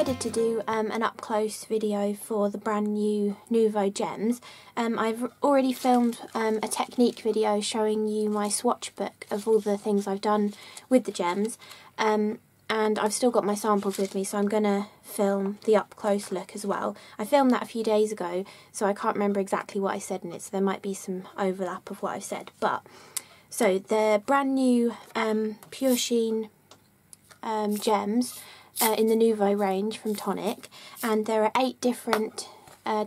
decided to do an up-close video for the brand new Nuvo gems. I've already filmed a technique video showing you my swatch book of all the things I've done with the gems, and I've still got my samples with me, so I'm going to film the up-close look as well. I filmed that a few days ago, so I can't remember exactly what I said in it, so there might be some overlap of what I've said. But so the brand new Pure Sheen gems in the Nuvo range from Tonic, and there are 8 different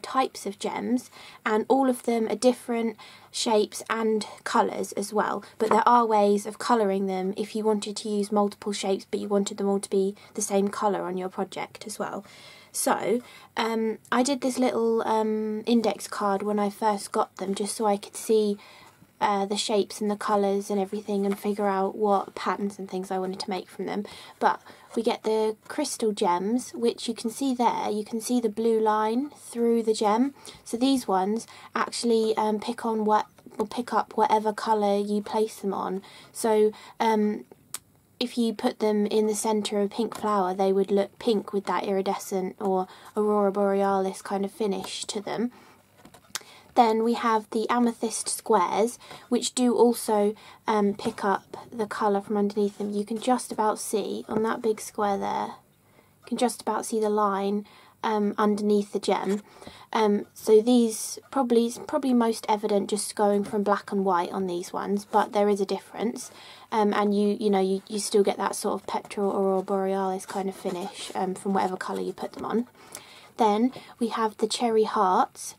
types of gems, and all of them are different shapes and colours as well, but there are ways of colouring them if you wanted to use multiple shapes but you wanted them all to be the same colour on your project as well. So I did this little index card when I first got them, just so I could see the shapes and the colours and everything and figure out what patterns and things I wanted to make from them. But we get the crystal gems, which you can see there. You can see the blue line through the gem. So these ones actually pick up whatever colour you place them on. So if you put them in the centre of a pink flower, they would look pink with that iridescent or aurora borealis kind of finish to them. Then we have the Amethyst Squares, which do also pick up the colour from underneath them. You can just about see, on that big square there, you can just about see the line underneath the gem. So these probably most evident just going from black and white on these ones, but there is a difference. And you still get that sort of petrol or borealis kind of finish from whatever colour you put them on. Then we have the cherry hearts,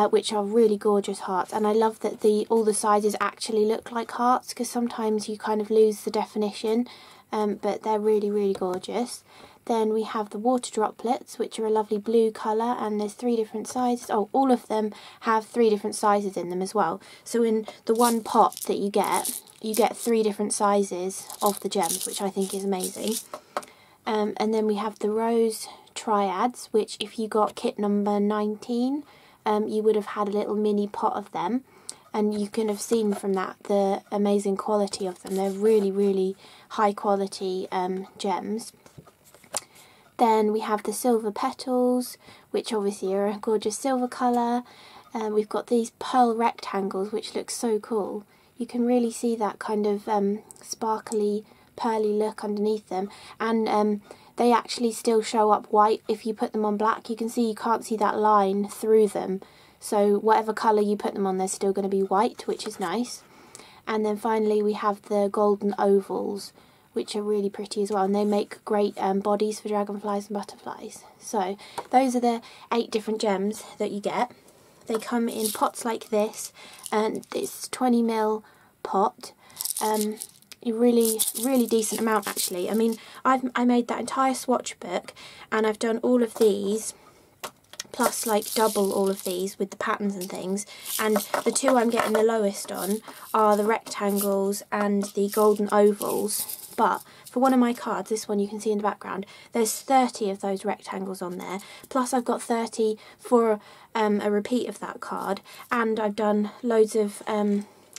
which are really gorgeous hearts, and I love that all the sizes actually look like hearts, because sometimes you kind of lose the definition, but they're really, really gorgeous. Then we have the water droplets, which are a lovely blue colour, and there's 3 different sizes. Oh, all of them have 3 different sizes in them as well. So in the one pot that you get 3 different sizes of the gems, which I think is amazing. And then we have the rose triads, which if you got kit number 19, you would have had a little mini pot of them, and you can have seen from that the amazing quality of them. They're really, really high quality gems. Then we have the silver petals, which obviously are a gorgeous silver colour. We've got these pearl rectangles, which look so cool. You can really see that kind of sparkly, pearly look underneath them, and they actually still show up white if you put them on black. You can see you can't see that line through them, so whatever colour you put them on, they're still going to be white, which is nice. And then finally we have the golden ovals, which are really pretty as well, and they make great bodies for dragonflies and butterflies. So those are the 8 different gems that you get. They come in pots like this, and it's 20ml pot. A really decent amount actually. I mean, I made that entire swatch book, and I've done all of these plus like double all of these with the patterns and things, and the 2 I'm getting the lowest on are the rectangles and the golden ovals. But for one of my cards, this one you can see in the background, there's 30 of those rectangles on there, plus I've got 30 for a repeat of that card, and I've done loads of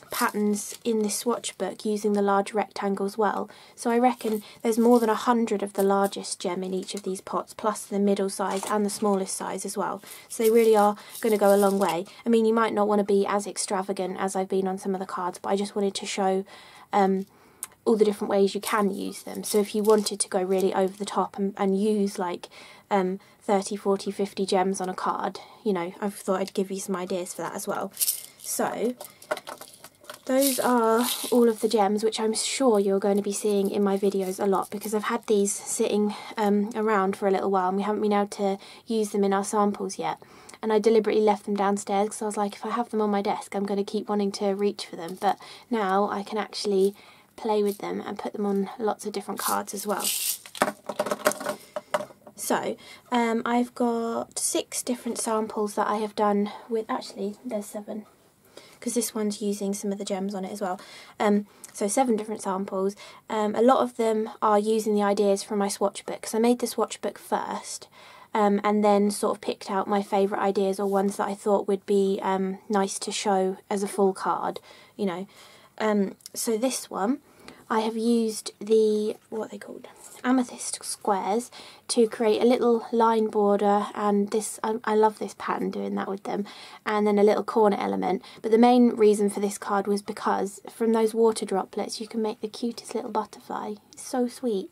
patterns in this swatch book using the large rectangle as well. So I reckon there's more than 100 of the largest gem in each of these pots, plus the middle size and the smallest size as well. So they really are going to go a long way. I mean, you might not want to be as extravagant as I've been on some of the cards, but I just wanted to show all the different ways you can use them. So if you wanted to go really over the top and use like 30, 40, 50 gems on a card, you know, I thought I'd give you some ideas for that as well. So those are all of the gems, which I'm sure you're going to be seeing in my videos a lot, because I've had these sitting around for a little while and we haven't been able to use them in our samples yet. And I deliberately left them downstairs because I was like, if I have them on my desk, I'm going to keep wanting to reach for them. But now I can actually play with them and put them on lots of different cards as well. So I've got 6 different samples that I have done with, actually there's 7, because this one's using some of the gems on it as well. So 7 different samples. A lot of them are using the ideas from my swatch book, because I made the swatch book first, and then sort of picked out my favourite ideas or ones that I thought would be nice to show as a full card, you know. So this one I have used the, what are they called, Amethyst Squares to create a little line border, and this, I love this pattern doing that with them, and then a little corner element. But the main reason for this card was because from those water droplets you can make the cutest little butterfly. It's so sweet.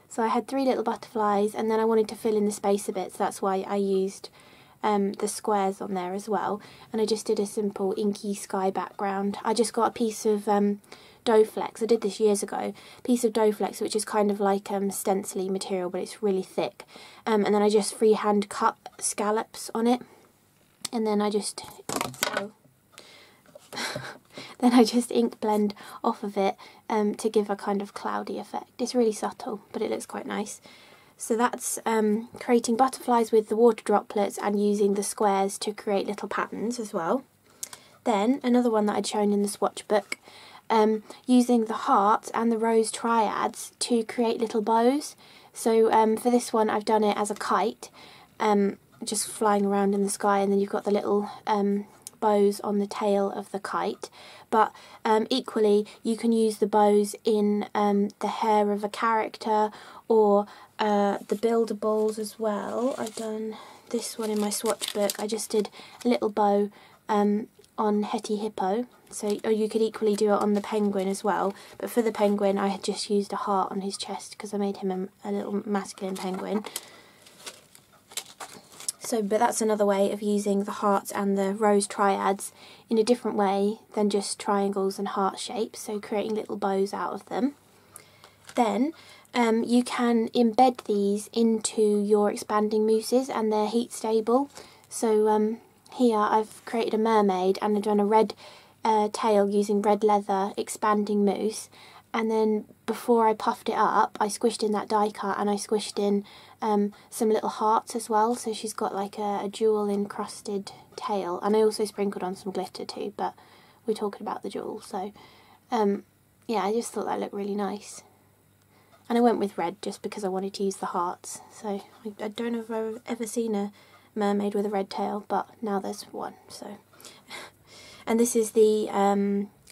So I had 3 little butterflies, and then I wanted to fill in the space a bit, so that's why I used the squares on there as well. And I just did a simple inky sky background. I just got a piece of dough flex. I did this years ago. Piece of dough flex, which is kind of like stencil-y material, but it's really thick. And then I just freehand cut scallops on it, and then I just then I just ink blend off of it to give a kind of cloudy effect. It's really subtle, but it looks quite nice. So that's creating butterflies with the water droplets and using the squares to create little patterns as well. Then another one that I'd shown in the swatch book, using the hearts and the rose triads to create little bows. So for this one I've done it as a kite, just flying around in the sky, and then you've got the little bows on the tail of the kite. But equally you can use the bows in the hair of a character, or the buildables as well. I've done this one in my swatch book. I just did a little bow on Hetty Hippo, so, or you could equally do it on the penguin as well, but for the penguin I had just used a heart on his chest because I made him a little masculine penguin. So, but that's another way of using the hearts and the rose triads in a different way than just triangles and heart shapes, so creating little bows out of them. Then you can embed these into your expanding mousses, and they're heat stable. So here I've created a mermaid, and I've done a red tail using red leather expanding mousse, and then before I puffed it up I squished in that die cut, and I squished in some little hearts as well, so she's got like a jewel encrusted tail, and I also sprinkled on some glitter too, but we're talking about the jewel. So yeah, I just thought that looked really nice. And I went with red just because I wanted to use the hearts. So I don't know if I've ever seen a mermaid with a red tail, but now there's one. So, and this is the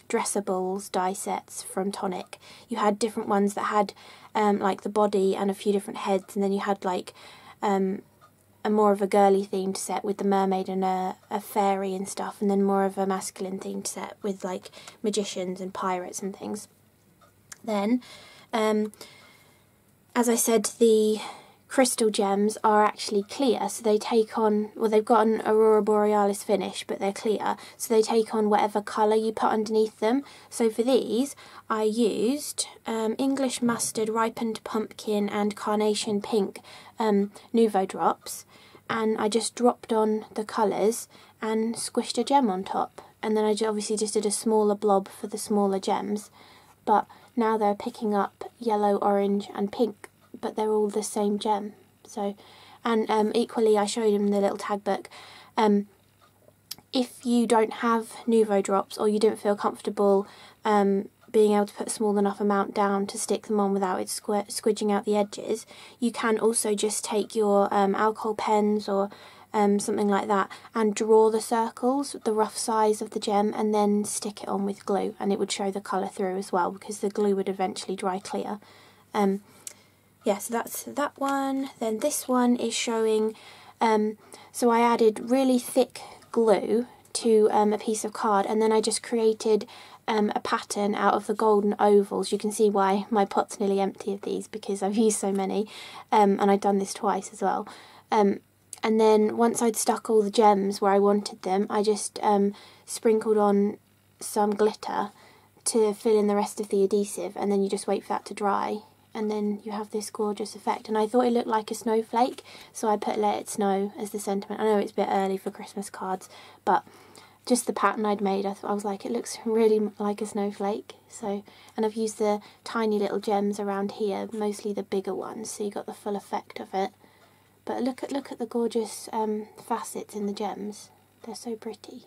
Dressables die sets from Tonic. You had different ones that had like the body and a few different heads, and then you had like a more of a girly themed set with the mermaid and a fairy and stuff, and then more of a masculine themed set with like magicians and pirates and things. Then as I said, the crystal gems are actually clear, so they take on, well, they've got an Aurora Borealis finish, but they're clear, so they take on whatever colour you put underneath them. So for these I used English Mustard, Ripened Pumpkin and Carnation Pink Nuvo drops, and I just dropped on the colours and squished a gem on top, and then I obviously just did a smaller blob for the smaller gems, but now they're picking up yellow, orange and pink, but they're all the same gem. So, and equally I showed him the little tag book. If you don't have Nuvo drops, or you don't feel comfortable being able to put a small enough amount down to stick them on without it squidging out the edges, you can also just take your alcohol pens or something like that and draw the circles, the rough size of the gem, and then stick it on with glue, and it would show the colour through as well, because the glue would eventually dry clear. Yeah, so that's that one. Then this one is showing, so I added really thick glue to a piece of card, and then I just created a pattern out of the golden ovals. You can see why my pot's nearly empty of these, because I've used so many, and I've done this twice as well. And then once I'd stuck all the gems where I wanted them, I just sprinkled on some glitter to fill in the rest of the adhesive, and then you just wait for that to dry, and then you have this gorgeous effect. And I thought it looked like a snowflake, so I put Let It Snow as the sentiment. I know it's a bit early for Christmas cards, but just the pattern I'd made, I was like, it looks really like a snowflake. So, and I've used the tiny little gems around here, mostly the bigger ones, so you got the full effect of it. But look at the gorgeous facets in the gems. They're so pretty.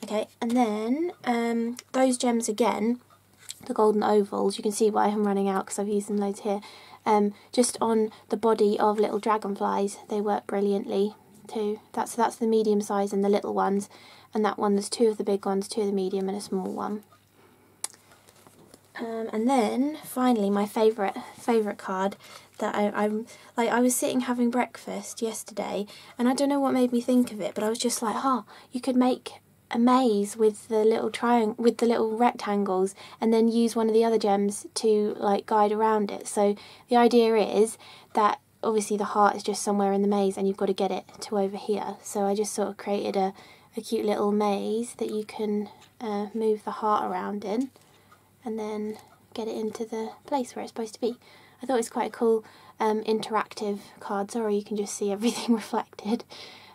Okay, and then those gems again, the golden ovals, you can see why I'm running out because I've used them loads here. Just on the body of little dragonflies, they work brilliantly too. That's the medium size and the little ones, and that one, there's two of the big ones, two of the medium and a small one. And then finally my favourite card that I was sitting having breakfast yesterday, and I don't know what made me think of it, but I was just like, oh, you could make a maze with the little rectangles, and then use one of the other gems to like guide around it. So the idea is that obviously the heart is just somewhere in the maze, and you've got to get it to over here. So I just sort of created a cute little maze that you can move the heart around in, and then get it into the place where it's supposed to be. I thought it was quite a cool interactive card. Sorry, you can just see everything reflected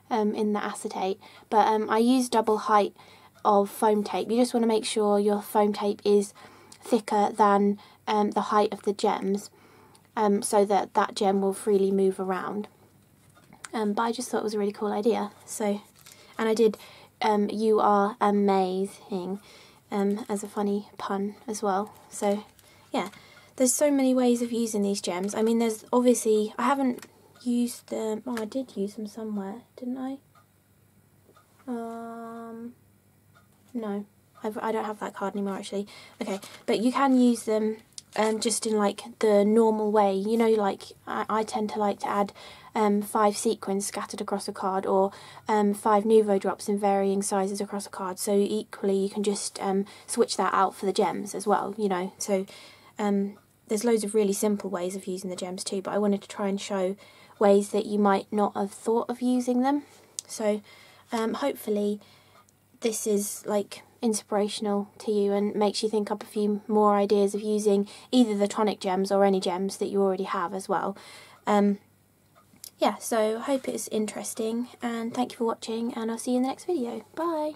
in the acetate. But I used double height of foam tape. You just want to make sure your foam tape is thicker than the height of the gems, so that that gem will freely move around. But I just thought it was a really cool idea. So, and I did you are amazing as a funny pun as well. So yeah, there's so many ways of using these gems. I mean, there's obviously, I haven't used them. Oh, I did use them somewhere, didn't I? No, I don't have that card anymore actually. Okay, but you can use them just in like the normal way. You know, like I tend to like to add 5 sequins scattered across a card, or 5 Nuvo drops in varying sizes across a card. So equally you can just switch that out for the gems as well, you know. So there's loads of really simple ways of using the gems too, but I wanted to try and show ways that you might not have thought of using them. So hopefully this is like inspirational to you and makes you think up a few more ideas of using either the tonic gems or any gems that you already have as well. Yeah, so I hope it's interesting, and thank you for watching, and I'll see you in the next video. Bye!